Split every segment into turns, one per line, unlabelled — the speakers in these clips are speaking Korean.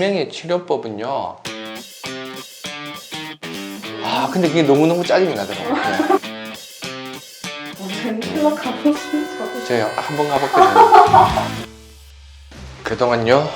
이명의 치료법은요. 근데 그게 너무너무 짜증이 나더라고요.
힐러 가보신
제가 한번 가봤거든요. 그동안요,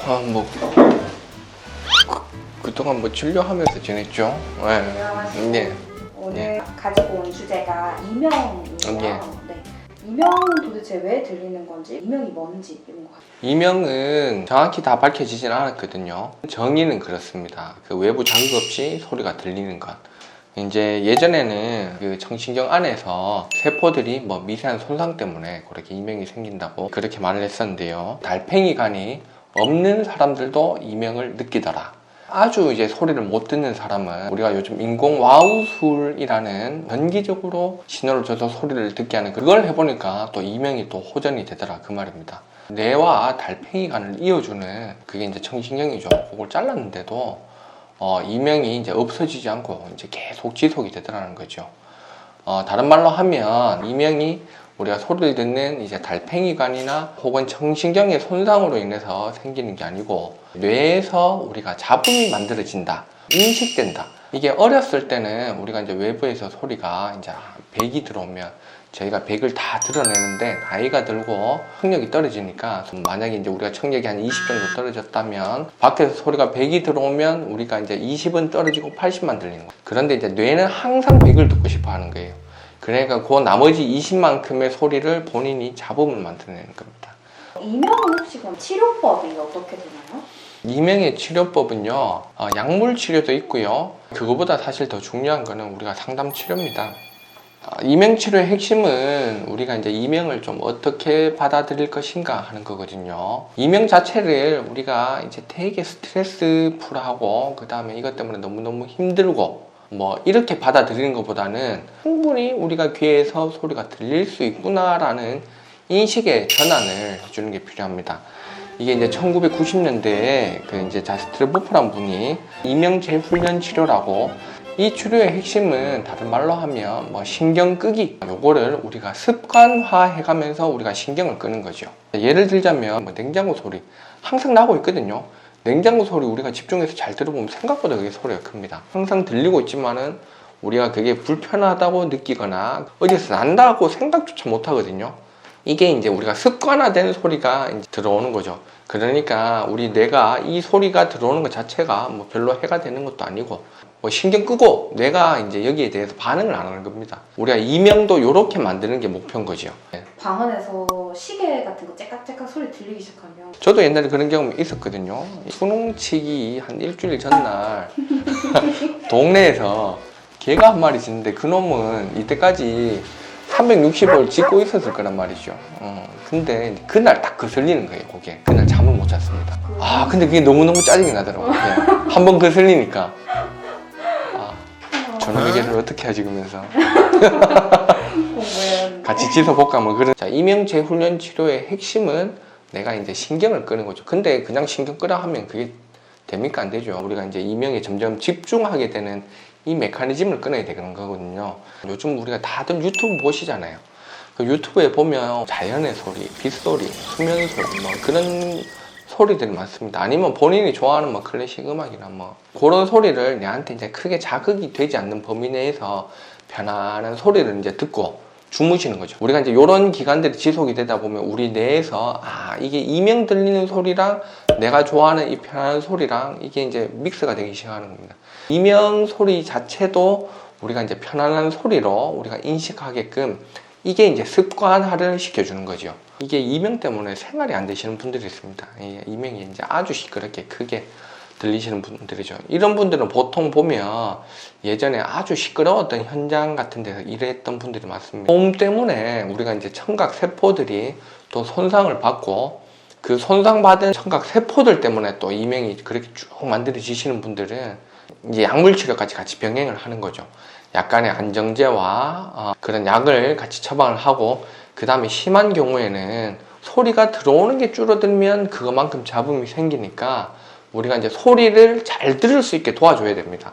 그동안 진료하면서 지냈죠.
안녕하세요.
네.
오늘 가지고 온 주제가 이명이에요.
네.
네. 이명은 도대체 왜 들리는 건지, 이명이 뭔지 이런 거.
이명은 정확히 다 밝혀지진 않았거든요. 정의는 그렇습니다. 그 외부 자극 없이 소리가 들리는 것. 이제 예전에는 그 청신경 안에서 세포들이 미세한 손상 때문에 그렇게 이명이 생긴다고 그렇게 말을 했었는데요. 달팽이 관이 없는 사람들도 이명을 느끼더라. 아주 이제 소리를 못 듣는 사람은 우리가 요즘 인공 와우술이라는 전기적으로 신호를 줘서 소리를 듣게 하는 그걸 해보니까 또 이명이 또 호전이 되더라 그 말입니다. 뇌와 달팽이 관을 이어주는 그게 이제 청신경이죠. 그걸 잘랐는데도 이명이 이제 없어지지 않고 이제 계속 지속이 되더라는 거죠. 다른 말로 하면 이명이 우리가 소리를 듣는 이제 달팽이관이나 혹은 청신경의 손상으로 인해서 생기는 게 아니고 뇌에서 우리가 잡음이 만들어진다, 인식된다. 이게 어렸을 때는 우리가 이제 외부에서 소리가 이제 100이 들어오면 저희가 100을 다 드러내는데 나이가 들고 청력이 떨어지니까 만약에 이제 우리가 청력이 한 20 정도 떨어졌다면 밖에서 소리가 100이 들어오면 우리가 이제 20은 떨어지고 80만 들리는 거예요. 그런데 이제 뇌는 항상 100을 듣고 싶어 하는 거예요. 그러니까 그 나머지 20만큼의 소리를 본인이 잡음을 만들어내는 겁니다.
이명은 혹시 그럼 치료법이 어떻게 되나요?
이명의 치료법은요, 약물 치료도 있고요. 그거보다 사실 더 중요한 거는 우리가 상담 치료입니다. 이명 치료의 핵심은 우리가 이제 이명을 좀 어떻게 받아들일 것인가 하는 거거든요. 이명 자체를 우리가 이제 되게 스트레스 풀하고 그 다음에 이것 때문에 너무너무 힘들고 이렇게 받아들이는 것보다는 충분히 우리가 귀에서 소리가 들릴 수 있구나라는 인식의 전환을 해주는 게 필요합니다. 이게 이제 1990년대에 그 이제 자스트르보프란 분이 이명 재훈련 치료라고, 이 치료의 핵심은 다른 말로 하면 신경 끄기, 요거를 우리가 습관화 해가면서 우리가 신경을 끄는 거죠. 예를 들자면 냉장고 소리 항상 나고 있거든요. 냉장고 소리 우리가 집중해서 잘 들어보면 생각보다 그게 소리가 큽니다. 항상 들리고 있지만은 우리가 그게 불편하다고 느끼거나 어디서 난다고 생각조차 못 하거든요. 이게 이제 우리가 습관화된 소리가 이제 들어오는 거죠. 그러니까 우리 뇌가 이 소리가 들어오는 것 자체가 별로 해가 되는 것도 아니고 신경 끄고 뇌가 이제 여기에 대해서 반응을 안 하는 겁니다. 우리가 이명도 이렇게 만드는 게 목표인 거죠.
방언에서 시계 같은 거 째깍째깍 소리 들리기 시작하면
저도 옛날에 그런 경험이 있었거든요. 수능치기 한 일주일 전날 동네에서 개가 한 마리 짖는데 그놈은 이때까지 360을 짖고 있었을 거란 말이죠. 근데 그날 딱 거슬리는 거예요, 그게. 그날 잠을 못 잤습니다. 근데 그게 너무너무 짜증이 나더라고요. 한번 거슬리니까. 저놈의 개를 어떻게 하지, 그러면서. 같이 짖어볼까, 그런. 자, 이명 재훈련 치료의 핵심은 내가 이제 신경을 끄는 거죠. 근데 그냥 신경 끄라 하면 그게 됩니까? 안 되죠. 우리가 이제 이명에 점점 집중하게 되는 이 메커니즘을 끊어야 되는 거거든요. 요즘 우리가 다들 유튜브 보시잖아요. 그 유튜브에 보면 자연의 소리, 빗소리, 수면 소리 그런 소리들이 많습니다. 아니면 본인이 좋아하는 클래식 음악이나 그런 소리를 내한테 이제 크게 자극이 되지 않는 범위 내에서 편안한 소리를 이제 듣고 주무시는 거죠. 우리가 이제 이런 기간들이 지속이 되다 보면 우리 뇌에서 이게 이명 들리는 소리랑 내가 좋아하는 이 편안한 소리랑 이게 이제 믹스가 되기 시작하는 겁니다. 이명 소리 자체도 우리가 이제 편안한 소리로 우리가 인식하게끔 이게 이제 습관화를 시켜주는 거죠. 이게 이명 때문에 생활이 안 되시는 분들이 있습니다. 이명이 이제 아주 시끄럽게 크게 들리시는 분들이죠. 이런 분들은 보통 보면 예전에 아주 시끄러웠던 현장 같은 데서 일했던 분들이 많습니다. 소음 때문에 우리가 이제 청각 세포들이 또 손상을 받고 그 손상받은 청각 세포들 때문에 또 이명이 그렇게 쭉 만들어지시는 분들은 이제 약물 치료까지 같이 병행을 하는 거죠. 약간의 안정제와 그런 약을 같이 처방을 하고, 그 다음에 심한 경우에는 소리가 들어오는 게 줄어들면 그것만큼 잡음이 생기니까 우리가 이제 소리를 잘 들을 수 있게 도와줘야 됩니다.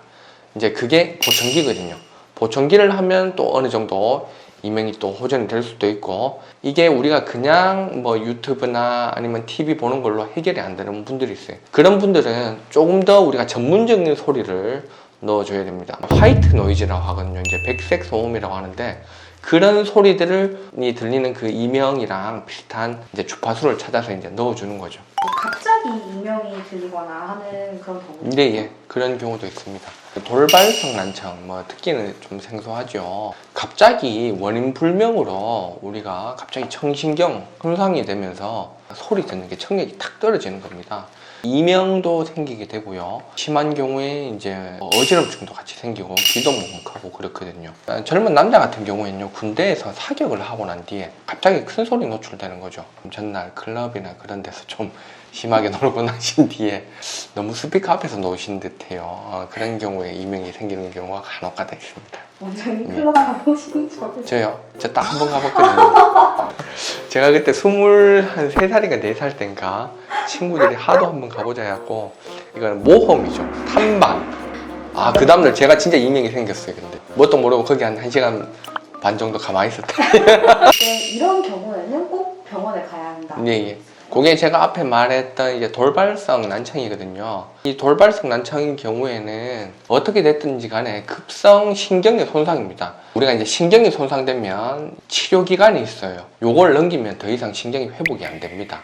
이제 그게 보청기거든요. 보청기를 하면 또 어느 정도 이명이 또 호전이 될 수도 있고, 이게 우리가 그냥 뭐 유튜브나 아니면 TV 보는 걸로 해결이 안 되는 분들이 있어요. 그런 분들은 조금 더 우리가 전문적인 소리를 넣어줘야 됩니다. 화이트 노이즈라고 하거든요. 이제 백색 소음이라고 하는데, 그런 소리들이 들리는 그 이명이랑 비슷한 이제 주파수를 찾아서 이제 넣어주는 거죠.
갑자기 이명이 들리거나 하는 그런 경우.
네, 예. 그런 경우도 있습니다. 돌발성 난청, 뭐 듣기는 좀 생소하죠. 갑자기 원인 불명으로 우리가 갑자기 청신경 손상이 되면서 소리 듣는 게 청력이 탁 떨어지는 겁니다. 이명도 생기게 되고요. 심한 경우에 이제 어지럼증도 같이 생기고 귀도 먹먹하고 그렇거든요. 젊은 남자 같은 경우에는요, 군대에서 사격을 하고 난 뒤에 갑자기 큰 소리 노출되는 거죠. 전날 클럽이나 그런 데서 좀 심하게 놀고 나신 뒤에 너무 스피커 앞에서 노신 듯해요. 그런 경우에 이명이 생기는 경우가 간혹가다 있습니다.
원장님 클럽 가보신 적 있어요?
저요? 저 딱 한 번 가봤거든요. 제가 그때 23살인가 4살 땐가 친구들이 하도 한번 가보자 해갖고, 이거는 모험이죠. 탐방. 그 다음날 제가 진짜 이명이 생겼어요. 근데 뭣도 모르고 거기 한 1시간 반 정도 가만히 있었다.
이런 경우에는 꼭 병원에 가야 한다.
예, 예. 그게 제가 앞에 말했던 이제 돌발성 난청이거든요. 이 돌발성 난청인 경우에는 어떻게 됐든지 간에 급성 신경의 손상입니다. 우리가 이제 신경이 손상되면 치료 기간이 있어요. 요걸 넘기면 더 이상 신경이 회복이 안 됩니다.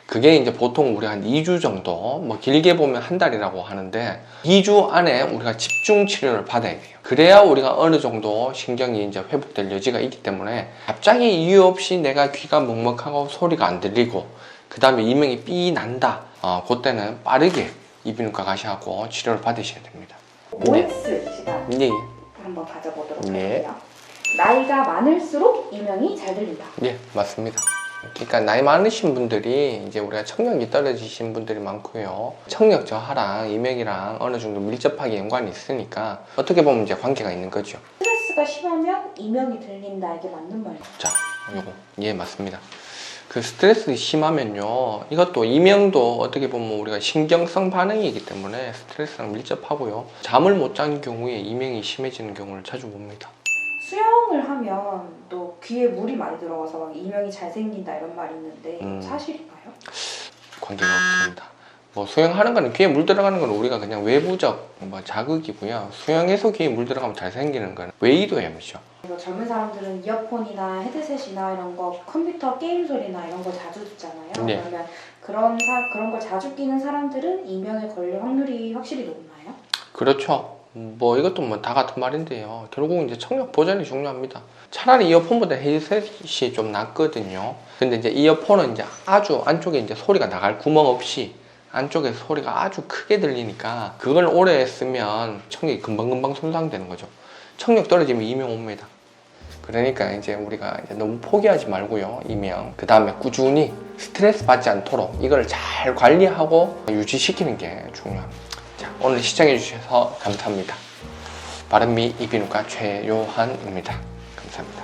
그게 이제 보통 우리 한 2주 정도, 뭐 길게 보면 한 달이라고 하는데, 2주 안에 우리가 집중 치료를 받아야 돼요. 그래야 우리가 어느 정도 신경이 이제 회복될 여지가 있기 때문에, 갑자기 이유 없이 내가 귀가 먹먹하고 소리가 안 들리고 그 다음에 이명이 삐 난다, 그때는 빠르게 이비인후과 가셔서 치료를 받으셔야 됩니다.
OX 시간
예,
한번 가져보도록
예.
할게요. 나이가 많을수록 이명이 잘 들린다.
예, 맞습니다. 그러니까 나이 많으신 분들이 이제 우리가 청력이 떨어지신 분들이 많고요. 청력 저하랑 이명이랑 어느 정도 밀접하게 연관이 있으니까 어떻게 보면 이제 관계가 있는 거죠.
스트레스가 심하면 이명이 들린다. 이게 맞는 말이에요?
자, 요거 예, 맞습니다. 그 스트레스 심하면요, 이것도 이명도 어떻게 보면 우리가 신경성 반응이기 때문에 스트레스랑 밀접하고요. 잠을 못 잔 경우에 이명이 심해지는 경우를 자주 봅니다.
수영을 하면 또 귀에 물이 많이 들어가서 막 이명이 잘 생긴다 이런 말이 있는데 사실인가요?
관계가 없습니다. 뭐 수영하는 거는 귀에 물 들어가는 건 우리가 그냥 외부적 뭐 자극이고요. 수영해서 귀에 물 들어가면 잘 생기는 건 외이도염이죠.
젊은 사람들은 이어폰이나 헤드셋이나 이런 거, 컴퓨터 게임 소리나 이런 거 자주 듣잖아요.
네.
그러면 그런 걸 자주 끼는 사람들은 이명에 걸릴 확률이 확실히 높나요?
그렇죠. 뭐 이것도 뭐 다 같은 말인데요. 결국은 이제 청력 보존이 중요합니다. 차라리 이어폰보다 헤드셋이 좀 낫거든요. 근데 이제 이어폰은 이제 아주 안쪽에 이제 소리가 나갈 구멍 없이 안쪽에 소리가 아주 크게 들리니까 그걸 오래 쓰면 청력이 금방금방 손상되는 거죠. 청력 떨어지면 이명 옵니다. 그러니까 이제 우리가 이제 너무 포기하지 말고요. 이명. 그 다음에 꾸준히 스트레스 받지 않도록 이걸 잘 관리하고 유지시키는 게 중요합니다. 자, 오늘 시청해주셔서 감사합니다. 바른미 이비인후과 최요한입니다. 감사합니다.